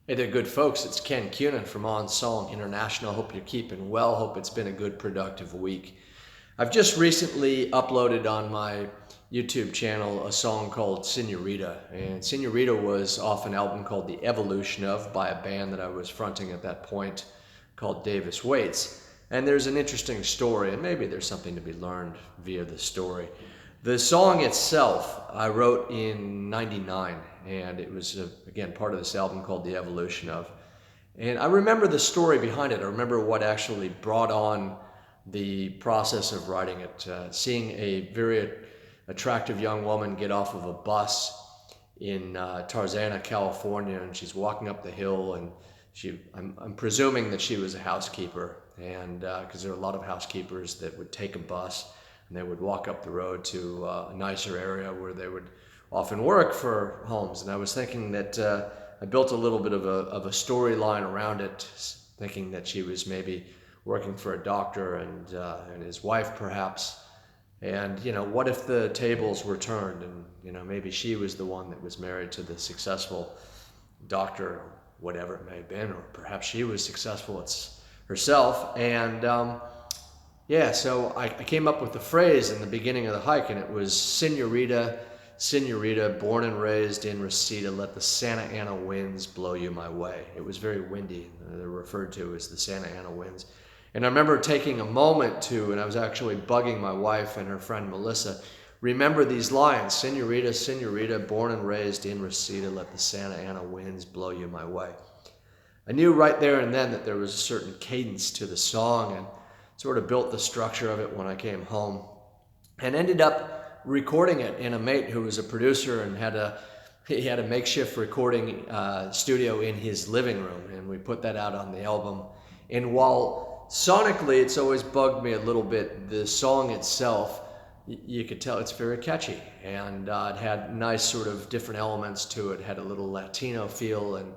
Hey there, good folks. It's Ken Kunin from On Song International. Hope you're keeping well. Hope it's been a good, productive week. I've just recently uploaded on my YouTube channel a song called Senorita. And Senorita was off an album called The Evolution of by a band that I was fronting at that point called Davis Waits. And there's an interesting story, and maybe there's something to be learned via the story. The song itself I wrote in '99, and it was, again, part of this album called The Evolution of. And I remember the story behind it. I remember what actually brought on the process of writing it. Seeing a very attractive young woman get off of a bus in Tarzana, California, and she's walking up the hill, and I'm presuming that she was a housekeeper, and because there are a lot of housekeepers that would take a bus and they would walk up the road to a nicer area where they would often work for homes. And I was thinking that I built a little bit of a storyline around it, thinking that she was maybe working for a doctor and his wife perhaps. And, what if the tables were turned and, maybe she was the one that was married to the successful doctor, or whatever it may have been, or perhaps she was successful herself. And so I came up with the phrase in the beginning of the hike, and it was Senorita, Senorita, born and raised in Reseda, let the Santa Ana winds blow you my way. It was very windy. They're referred to as the Santa Ana winds. And I remember taking a moment and I was actually bugging my wife and her friend Melissa, remember these lines, Senorita, Senorita, born and raised in Reseda, let the Santa Ana winds blow you my way. I knew right there and then that there was a certain cadence to the song, and sort of built the structure of it when I came home, and ended up recording it in a mate who was a producer and he had a makeshift recording studio in his living room, and we put that out on the album. And while sonically it's always bugged me a little bit, the song itself, you could tell it's very catchy, and it had nice sort of different elements to it. It had a little Latino feel, and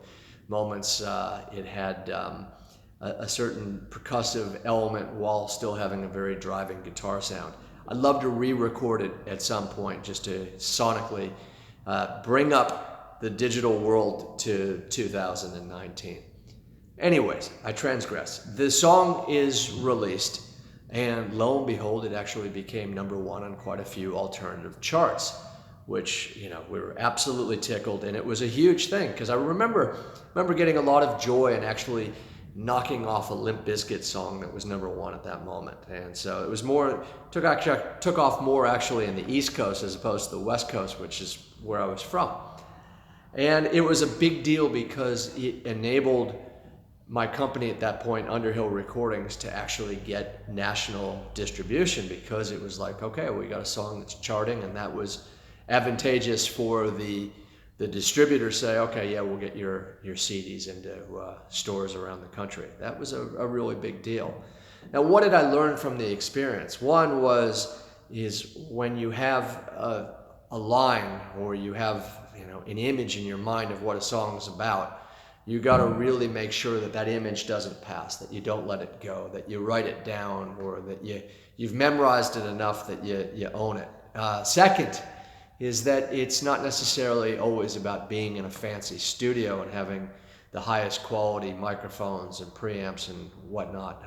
moments it had a certain percussive element while still having a very driving guitar sound. I'd love to re-record it at some point just to sonically bring up the digital world to 2019. Anyways, I transgress. The song is released, and lo and behold, it actually became #1 on quite a few alternative charts, which, we were absolutely tickled. And it was a huge thing because I remember getting a lot of joy and actually knocking off a Limp Bizkit song that was #1 at that moment. And so it was took off more actually in the East Coast as opposed to the West Coast, which is where I was from. And it was a big deal because it enabled my company at that point, Underhill Recordings, to actually get national distribution, because it was like, okay, we got a song that's charting, and that was advantageous for the distributor. Say, okay, yeah, we'll get your CDs into stores around the country. That was a really big deal. Now, what did I learn from the experience? One is when you have a line, or you have an image in your mind of what a song is about, you got to really make sure that image doesn't pass, that you don't let it go, that you write it down, or that you've memorized it enough that you own it. Second is that it's not necessarily always about being in a fancy studio and having the highest quality microphones and preamps and whatnot.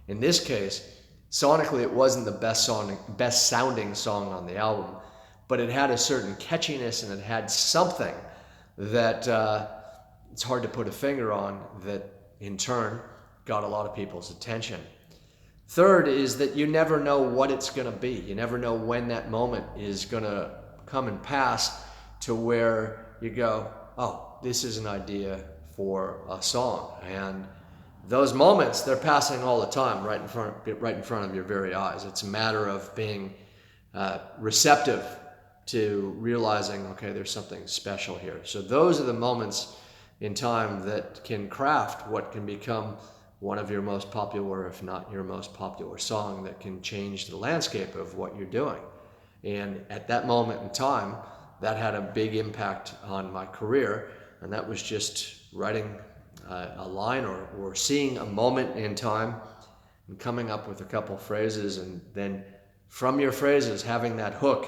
In this case, sonically, it wasn't the best sounding song on the album, but it had a certain catchiness, and it had something that it's hard to put a finger on, that in turn got a lot of people's attention. Third is that you never know what it's going to be. You never know when that moment is going to come and pass to where you go, oh, this is an idea for a song. And those moments, they're passing all the time right in front of your very eyes. It's a matter of being receptive to realizing, okay, there's something special here. So those are the moments in time that can craft what can become one of your most popular, if not your most popular song, that can change the landscape of what you're doing. And at that moment in time, that had a big impact on my career, and that was just writing a line or seeing a moment in time and coming up with a couple phrases, and then from your phrases having that hook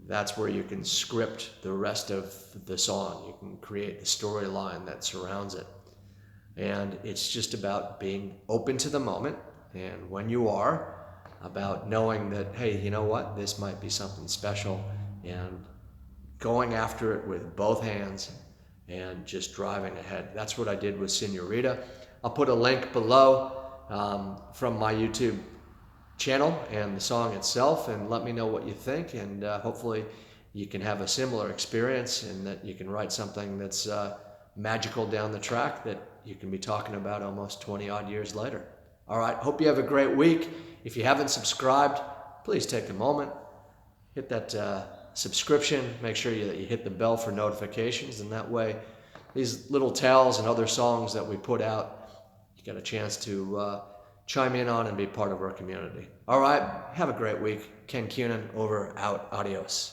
that's where you can script the rest of the song. You can create the storyline that surrounds it. And it's just about being open to the moment. And when you are, about knowing that, hey, you know what, this might be something special, and going after it with both hands and just driving ahead. That's what I did with Senorita. I'll put a link below from my YouTube channel and the song itself, and let me know what you think, and hopefully you can have a similar experience, and that you can write something that's magical down the track that you can be talking about almost 20 odd years later. All right, hope you have a great week. If you haven't subscribed, please take a moment, hit that subscription, make sure that you hit the bell for notifications, and that way these little tales and other songs that we put out, you get a chance to chime in on and be part of our community. All right, have a great week. Ken Kunin, over, out, adios.